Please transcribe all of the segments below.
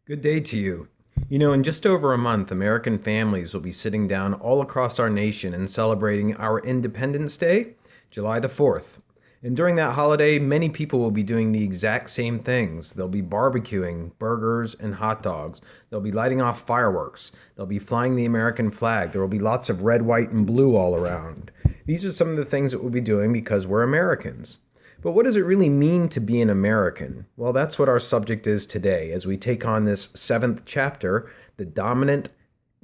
Good day to you. In just over a month, American families will be sitting down all across our nation and celebrating our Independence Day, July the 4th. And during that holiday, many people will be doing the exact same things. They'll be barbecuing burgers and hot dogs. They'll be lighting off fireworks. They'll be flying the American flag. There will be lots of red, white, and blue all around. These are some of the things that we'll be doing because we're Americans. But what does it really mean to be an American? Well, that's what our subject is today as we take on this seventh chapter, the dominant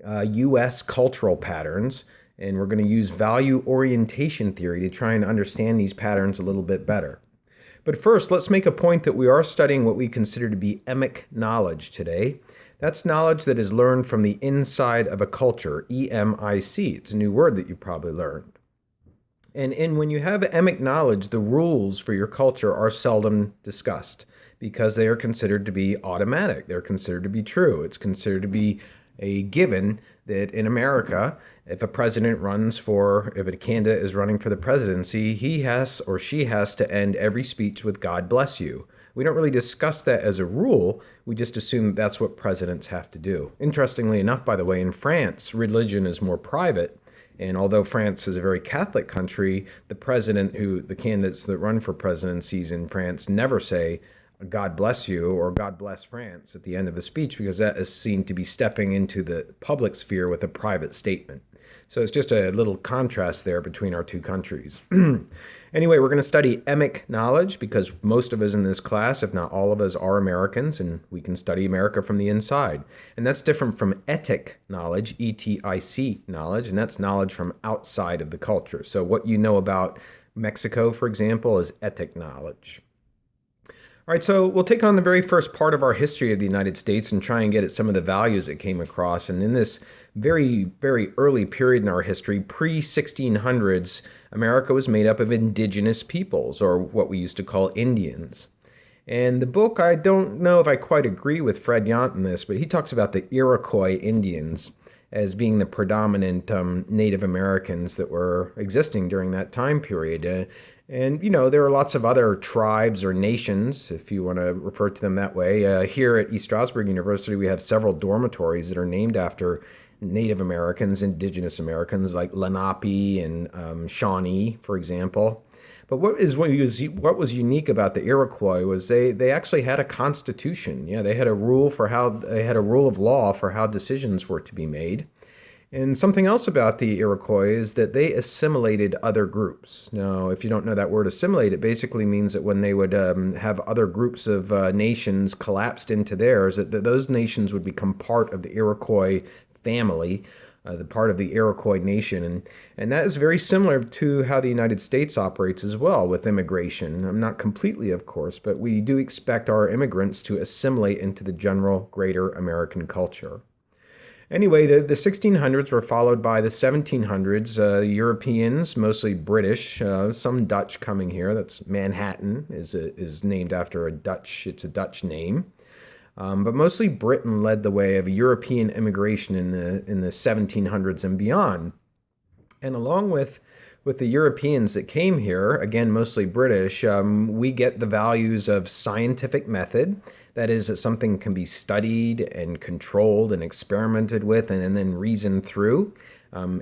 U.S. cultural patterns. And we're going to use value orientation theory to try and understand these patterns a little bit better. But first, let's make a point that we are studying what we consider to be emic knowledge today. That's knowledge that is learned from the inside of a culture, E-M-I-C. It's a new word that you probably learned. And when you have emic knowledge, the rules for your culture are seldom discussed because they are considered to be automatic. They're considered to be true. It's considered to be a given that in America, if a candidate is running for the presidency, he has or she has to end every speech with "God bless you." We don't really discuss that as a rule. We just assume that that's what presidents have to do. Interestingly enough, by the way, in France, religion is more private. And although France is a very Catholic country, the candidates that run for presidencies in France never say, "God bless you" or "God bless France" at the end of a speech, because that is seen to be stepping into the public sphere with a private statement. So it's just a little contrast there between our two countries. Anyway, we're going to study emic knowledge because most of us in this class, if not all of us, are Americans, and we can study America from the inside. And that's different from etic knowledge, E-T-I-C knowledge, and that's knowledge from outside of the culture. So what you know about Mexico, for example, is etic knowledge. All right, so we'll take on the very first part of our history of the United States and try and get at some of the values that came across. And in this very, very early period in our history, pre-1600s, America was made up of indigenous peoples, or what we used to call Indians. And the book, I don't know if I quite agree with Fred Yant in this, but he talks about the Iroquois Indians as being the predominant Native Americans that were existing during that time period. There are lots of other tribes or nations, if you want to refer to them that way. Here at East Stroudsburg University, we have several dormitories that are named after Native Americans, indigenous Americans, like Lenape and Shawnee, for example. But what was unique about the Iroquois was they actually had a constitution. Yeah, they had a rule of law for how decisions were to be made. And something else about the Iroquois is that they assimilated other groups. Now, if you don't know that word assimilate, it basically means that when they would have other groups of nations collapsed into theirs, that those nations would become part of the Iroquois family, the part of the Iroquois nation. And that is very similar to how the United States operates as well with immigration. Not completely, of course, but we do expect our immigrants to assimilate into the general greater American culture. Anyway, the 1600s were followed by the 1700s. Europeans, mostly British, some Dutch coming here. That's Manhattan is named after it's a Dutch name. But mostly Britain led the way of European immigration in the 1700s and beyond. And along with the Europeans that came here, again, mostly British, we get the values of scientific method. That is, that something can be studied and controlled and experimented with and then reasoned through.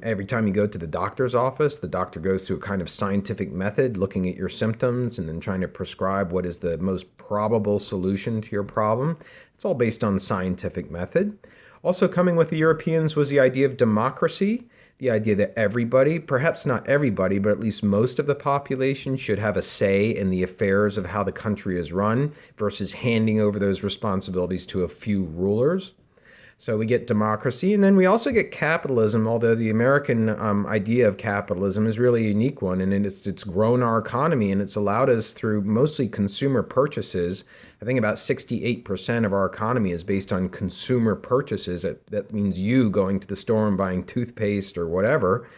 Every time you go to the doctor's office, the doctor goes through a kind of scientific method, looking at your symptoms and then trying to prescribe what is the most probable solution to your problem. It's all based on scientific method. Also coming with the Europeans was the idea of democracy, the idea that everybody, perhaps not everybody, but at least most of the population should have a say in the affairs of how the country is run versus handing over those responsibilities to a few rulers. So we get democracy, and then we also get capitalism, although the American idea of capitalism is really a unique one, and it's grown our economy, and it's allowed us through mostly consumer purchases. I think about 68% of our economy is based on consumer purchases. That means you going to the store and buying toothpaste or whatever.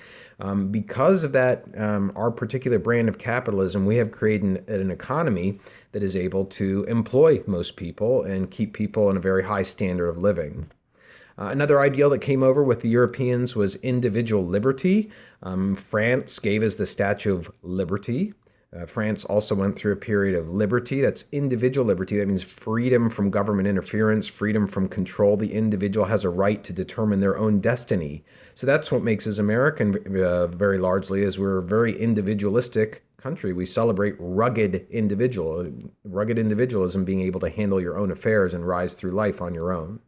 Because of that, our particular brand of capitalism, we have created an economy that is able to employ most people and keep people in a very high standard of living. Another ideal that came over with the Europeans was individual liberty. France gave us the Statue of Liberty. France also went through a period of liberty. That's individual liberty. That means freedom from government interference, freedom from control. The individual has a right to determine their own destiny. So that's what makes us American very largely, is we're a very individualistic country. We celebrate rugged individualism, being able to handle your own affairs and rise through life on your own.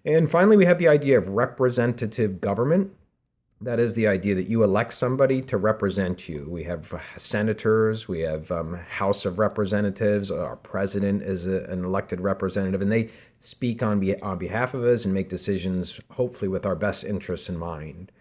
And finally, we have the idea of representative government. That is the idea that you elect somebody to represent you. We have senators, we have House of Representatives, our president is an elected representative, and they speak on behalf of us and make decisions, hopefully with our best interests in mind.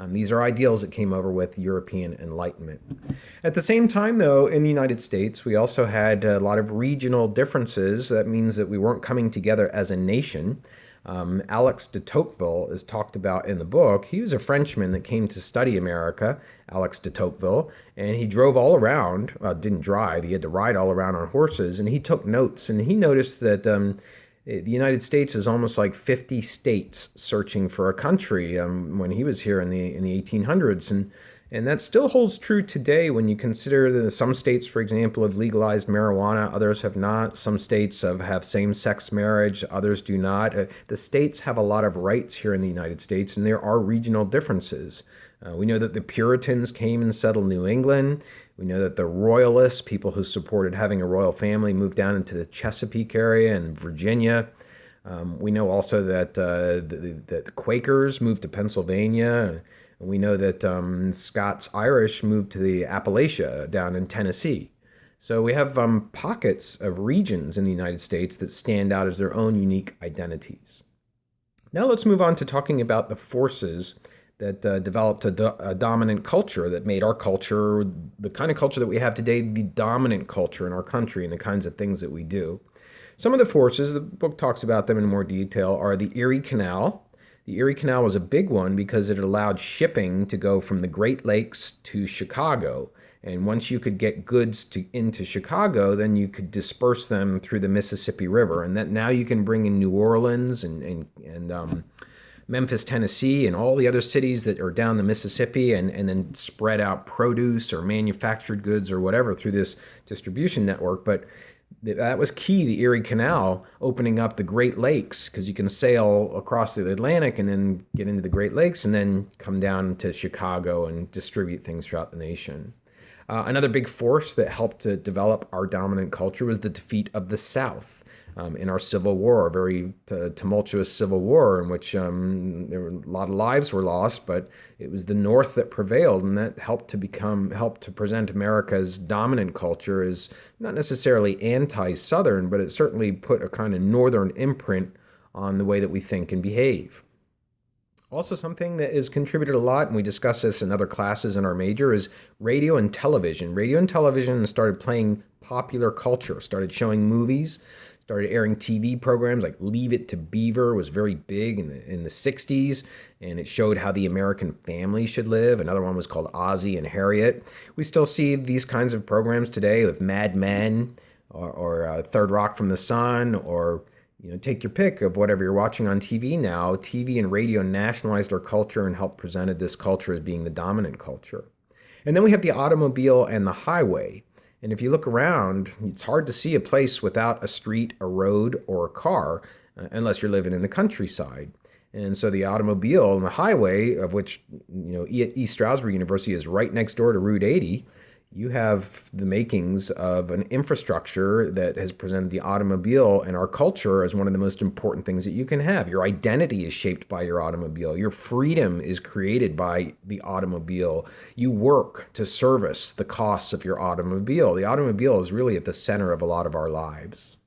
These are ideals that came over with European Enlightenment. At the same time, though, in the United States, we also had a lot of regional differences. That means that we weren't coming together as a nation. Alex de Tocqueville is talked about in the book. He was a Frenchman that came to study America, Alex de Tocqueville, and he drove all around, didn't drive, he had to ride all around on horses, and he took notes, and he noticed that the United States is almost like 50 states searching for a country when he was here in the 1800s, and that still holds true today when you consider that some states, for example, have legalized marijuana, others have not. Some states have same-sex marriage, others do not. The states have a lot of rights here in the United States, and there are regional differences. We know that the Puritans came and settled New England. We know that the Royalists, people who supported having a royal family, moved down into the Chesapeake area and Virginia. We know also that the Quakers moved to Pennsylvania. We know that Scots-Irish moved to the Appalachia down in Tennessee. So we have pockets of regions in the United States that stand out as their own unique identities. Now let's move on to talking about the forces that developed a dominant culture that made our culture, the kind of culture that we have today, the dominant culture in our country and the kinds of things that we do. Some of the forces, the book talks about them in more detail, are the Erie Canal. The Erie Canal was a big one because it allowed shipping to go from the Great Lakes to Chicago. And once you could get goods into Chicago, then you could disperse them through the Mississippi River. And that now you can bring in New Orleans and Memphis, Tennessee, and all the other cities that are down the Mississippi, and then spread out produce or manufactured goods or whatever through this distribution network. But that was key, the Erie Canal, opening up the Great Lakes, because you can sail across the Atlantic and then get into the Great Lakes and then come down to Chicago and distribute things throughout the nation. Another big force that helped to develop our dominant culture was the defeat of the South in our Civil War, a very tumultuous Civil War in which there were a lot of lives were lost, but it was the North that prevailed, and that helped to present America's dominant culture as not necessarily anti-Southern, but it certainly put a kind of Northern imprint on the way that we think and behave. Also, something that has contributed a lot, and we discuss this in other classes in our major, is radio and television. Radio and television started playing popular culture, started showing movies, started airing TV programs like Leave It to Beaver was very big in the 60s, and it showed how the American family should live. Another one was called Ozzie and Harriet. We still see these kinds of programs today with Mad Men or Third Rock from the Sun, or take your pick of whatever you're watching on TV now. TV and radio nationalized our culture and helped presented this culture as being the dominant culture. And then we have the automobile and the highway. And if you look around, it's hard to see a place without a street, a road, or a car, unless you're living in the countryside. And so the automobile and the highway, of which East Stroudsburg University is right next door to Route 80, you have the makings of an infrastructure that has presented the automobile in our culture as one of the most important things that you can have. Your identity is shaped by your automobile. Your freedom is created by the automobile. You work to service the costs of your automobile. The automobile is really at the center of a lot of our lives.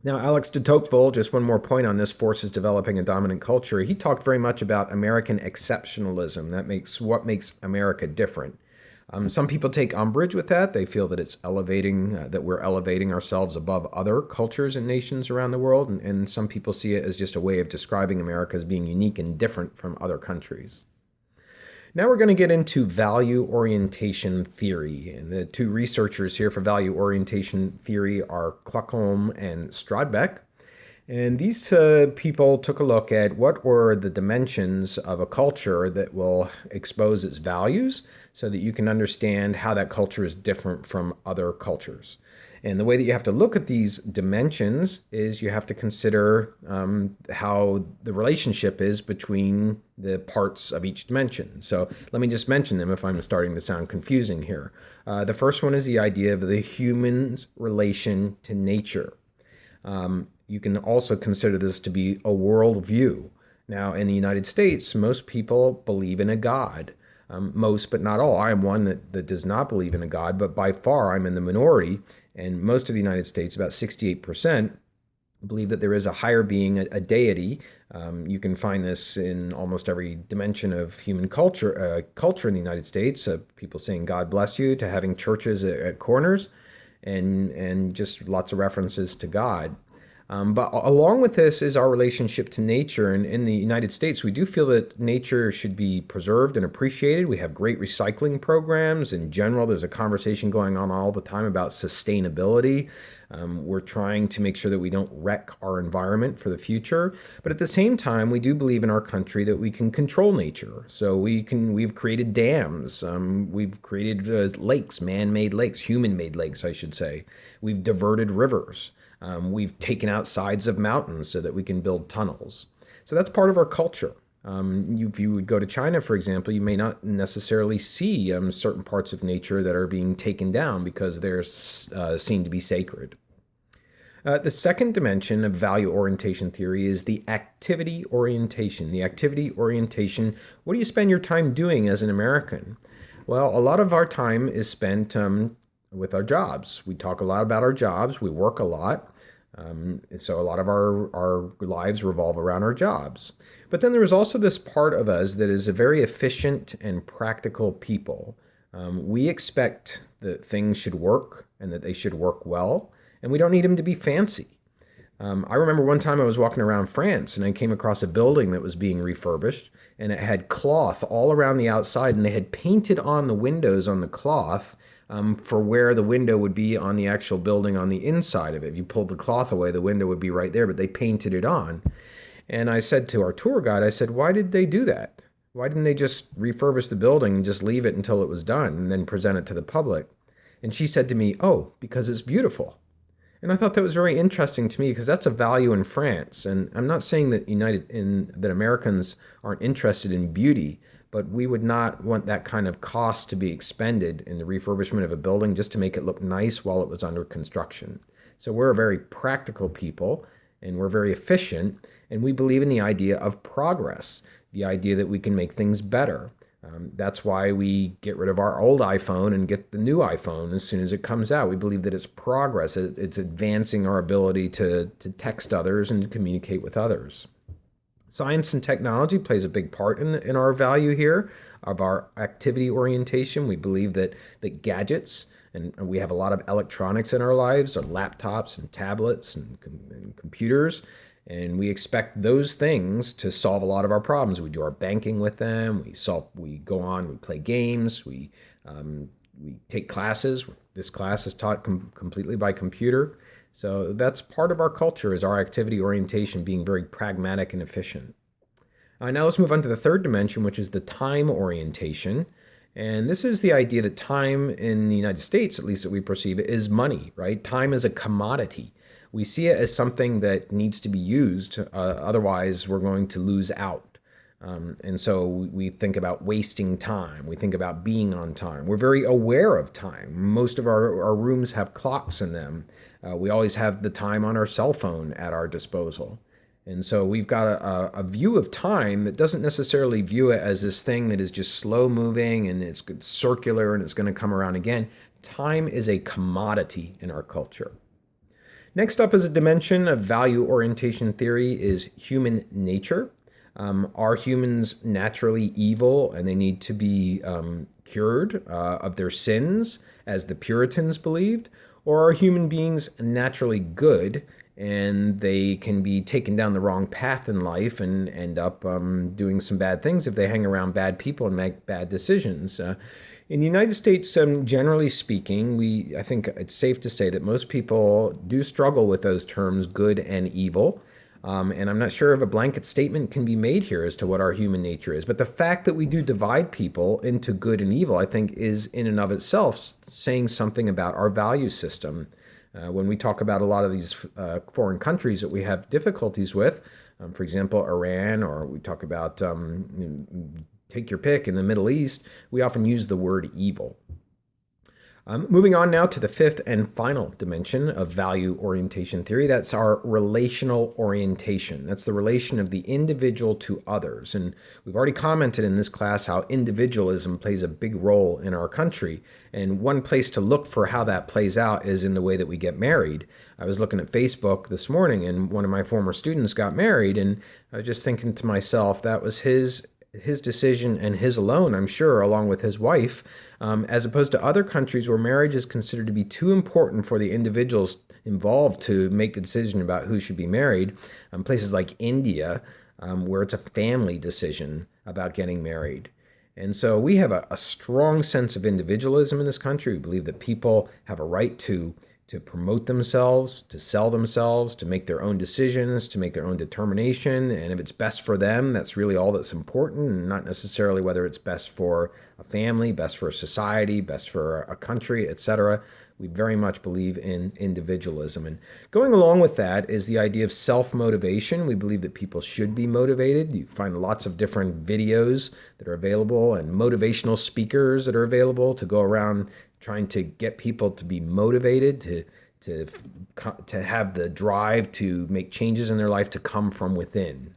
Now, Alex de Tocqueville, just one more point on this, forces developing a dominant culture. He talked very much about American exceptionalism. What makes America different. Some people take umbrage with that. They feel that it's elevating, that we're elevating ourselves above other cultures and nations around the world. And some people see it as just a way of describing America as being unique and different from other countries. Now we're going to get into value orientation theory. And the two researchers here for value orientation theory are Kluckholm and Strodbeck. And these people took a look at what were the dimensions of a culture that will expose its values so that you can understand how that culture is different from other cultures. And the way that you have to look at these dimensions is you have to consider how the relationship is between the parts of each dimension. So let me just mention them if I'm starting to sound confusing here. The first one is the idea of the human's relation to nature. You can also consider this to be a worldview. Now, in the United States, most people believe in a God. Most, but not all. I am one that does not believe in a God, but by far I'm in the minority. And most of the United States, about 68%, believe that there is a higher being, a deity. You can find this in almost every dimension of human culture in the United States. People saying "God bless you" to having churches at corners, and just lots of references to God. But along with this is our relationship to nature. And in the United States, we do feel that nature should be preserved and appreciated. We have great recycling programs. In general, there's a conversation going on all the time about sustainability. We're trying to make sure that we don't wreck our environment for the future. But at the same time, we do believe in our country that we can control nature. So we've created dams. We've created lakes, man-made lakes, human-made lakes, I should say. We've diverted rivers. We've taken out sides of mountains so that we can build tunnels. So that's part of our culture. If you would go to China, for example, you may not necessarily see certain parts of nature that are being taken down because they're seen to be sacred. The second dimension of value orientation theory is the activity orientation. The activity orientation, what do you spend your time doing as an American? Well, a lot of our time is spent with our jobs. We talk a lot about our jobs. We work a lot. So a lot of our lives revolve around our jobs. But then there is also this part of us that is a very efficient and practical people. We expect that things should work and that they should work well, and we don't need them to be fancy. I remember one time I was walking around France and I came across a building that was being refurbished, and it had cloth all around the outside, and they had painted on the windows on the cloth for where the window would be on the actual building on the inside of it. If you pulled the cloth away, the window would be right there, but they painted it on. And I said to our tour guide, I said, why did they do that? Why didn't they just refurbish the building and just leave it until it was done and then present it to the public? And she said to me, oh, because it's beautiful. And I thought that was very interesting to me because that's a value in France. And I'm not saying that that Americans aren't interested in beauty, but we would not want that kind of cost to be expended in the refurbishment of a building just to make it look nice while it was under construction. So we're a very practical people, and we're very efficient, and we believe in the idea of progress, the idea that we can make things better. That's why we get rid of our old iPhone and get the new iPhone as soon as it comes out. We believe that it's progress. It's advancing our ability to text others and to communicate with others. Science and technology plays a big part in our value here of our activity orientation. We believe that gadgets, and we have a lot of electronics in our lives, our laptops and tablets and computers, and we expect those things to solve a lot of our problems. We do our banking with them. We go on. We play games. We take classes. This class is taught completely by computer. So that's part of our culture, is our activity orientation being very pragmatic and efficient. Now let's move on to the third dimension, which is the time orientation. And this is the idea that time in the United States, at least that we perceive it, is money, right? Time is a commodity. We see it as something that needs to be used, otherwise we're going to lose out. And so we think about wasting time. We think about being on time. We're very aware of time. Most of our rooms have clocks in them. We always have the time on our cell phone at our disposal. And so we've got a view of time that doesn't necessarily view it as this thing that is just slow moving and it's circular and it's going to come around again. Time is a commodity in our culture. Next up as a dimension of value orientation theory is human nature. Are humans naturally evil and they need to be cured of their sins, as the Puritans believed? Or are human beings naturally good and they can be taken down the wrong path in life and end up doing some bad things if they hang around bad people and make bad decisions? In the United States, generally speaking, I think it's safe to say that most people do struggle with those terms, good and evil. And I'm not sure if a blanket statement can be made here as to what our human nature is. But the fact that we do divide people into good and evil, I think, is in and of itself saying something about our value system. When we talk about a lot of these foreign countries that we have difficulties with, for example, Iran, or we talk about take your pick in the Middle East, we often use the word evil. Moving on now to the fifth and final dimension of value orientation theory. That's our relational orientation. That's the relation of the individual to others. And we've already commented in this class how individualism plays a big role in our country. And one place to look for how that plays out is in the way that we get married. I was looking at Facebook this morning, and one of my former students got married, and I was just thinking to myself, that was his decision and his alone, I'm sure, along with his wife, as opposed to other countries where marriage is considered to be too important for the individuals involved to make the decision about who should be married. Places like India, where it's a family decision about getting married. And so we have a strong sense of individualism in this country. We believe that people have a right to promote themselves, to sell themselves, to make their own decisions, to make their own determination. And if it's best for them, that's really all that's important, and not necessarily whether it's best for a family, best for a society, best for a country, etc. We very much believe in individualism. And going along with that is the idea of self-motivation. We believe that people should be motivated. You find lots of different videos that are available and motivational speakers that are available to go around trying to get people to be motivated, to have the drive to make changes in their life to come from within.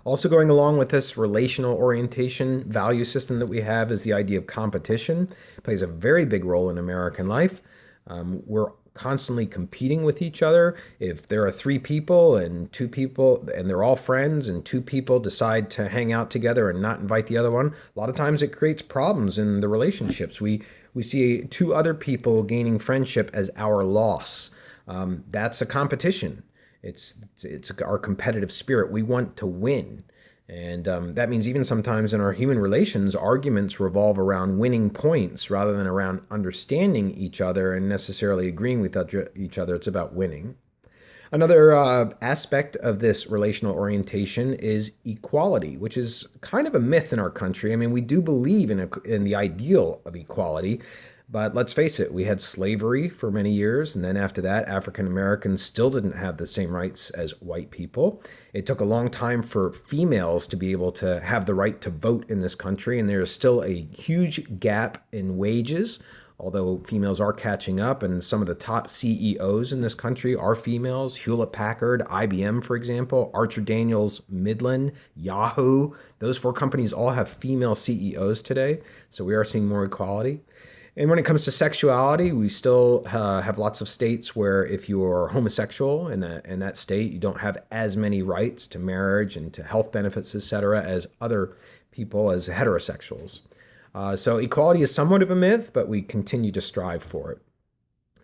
Also going along with this relational orientation value system that we have is the idea of competition. It plays a very big role in American life. We're constantly competing with each other. If there are three people and two people and they're all friends and two people decide to hang out together and not invite the other one, a lot of times it creates problems in the relationships. We see two other people gaining friendship as our loss. That's a competition. It's our competitive spirit. We want to win. And that means even sometimes in our human relations, arguments revolve around winning points rather than around understanding each other and necessarily agreeing with each other. It's about winning. Another aspect of this relational orientation is equality, which is kind of a myth in our country. I mean, we do believe in the ideal of equality, but let's face it, we had slavery for many years, and then after that, African Americans still didn't have the same rights as white people. It took a long time for females to be able to have the right to vote in this country, and there is still a huge gap in wages, although females are catching up, and some of the top CEOs in this country are females. Hewlett-Packard, IBM, for example, Archer Daniels, Midland, Yahoo. Those four companies all have female CEOs today, so we are seeing more equality. And when it comes to sexuality, we still have lots of states where if you are homosexual in that state, you don't have as many rights to marriage and to health benefits, etc., as other people, as heterosexuals. So equality is somewhat of a myth, but we continue to strive for it.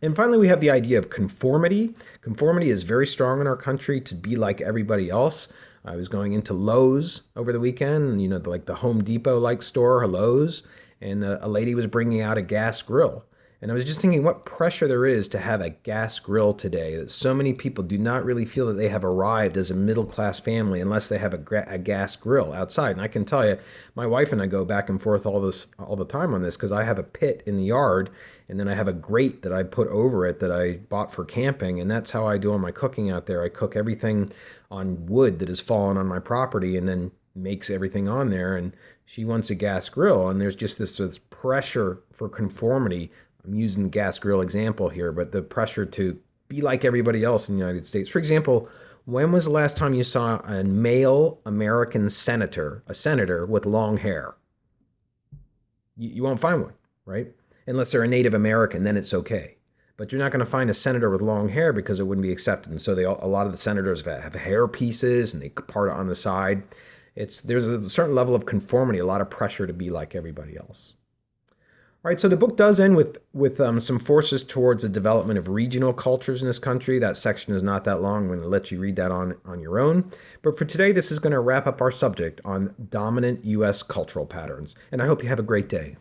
And finally, we have the idea of conformity. Conformity is very strong in our country, to be like everybody else. I was going into Lowe's over the weekend, like the Home Depot-like store, Lowe's, and a lady was bringing out a gas grill. And I was just thinking what pressure there is to have a gas grill today. That so many people do not really feel that they have arrived as a middle-class family unless they have a gas grill outside. And I can tell you, my wife and I go back and forth all the time on this, because I have a pit in the yard, and then I have a grate that I put over it that I bought for camping, and that's how I do all my cooking out there. I cook everything on wood that has fallen on my property and then makes everything on there. And she wants a gas grill, and there's just this pressure for conformity. I'm using the gas grill example here, but the pressure to be like everybody else in the United States. For example, when was the last time you saw a male American senator, a senator with long hair? You won't find one, right? Unless they're a Native American, then it's okay. But you're not going to find a senator with long hair because it wouldn't be accepted. And so a lot of the senators have hair pieces, and they part it on the side. There's a certain level of conformity, a lot of pressure to be like everybody else. All right, so the book does end with some forces towards the development of regional cultures in this country. That section is not that long. I'm going to let you read that on your own. But for today, this is going to wrap up our subject on dominant U.S. cultural patterns. And I hope you have a great day.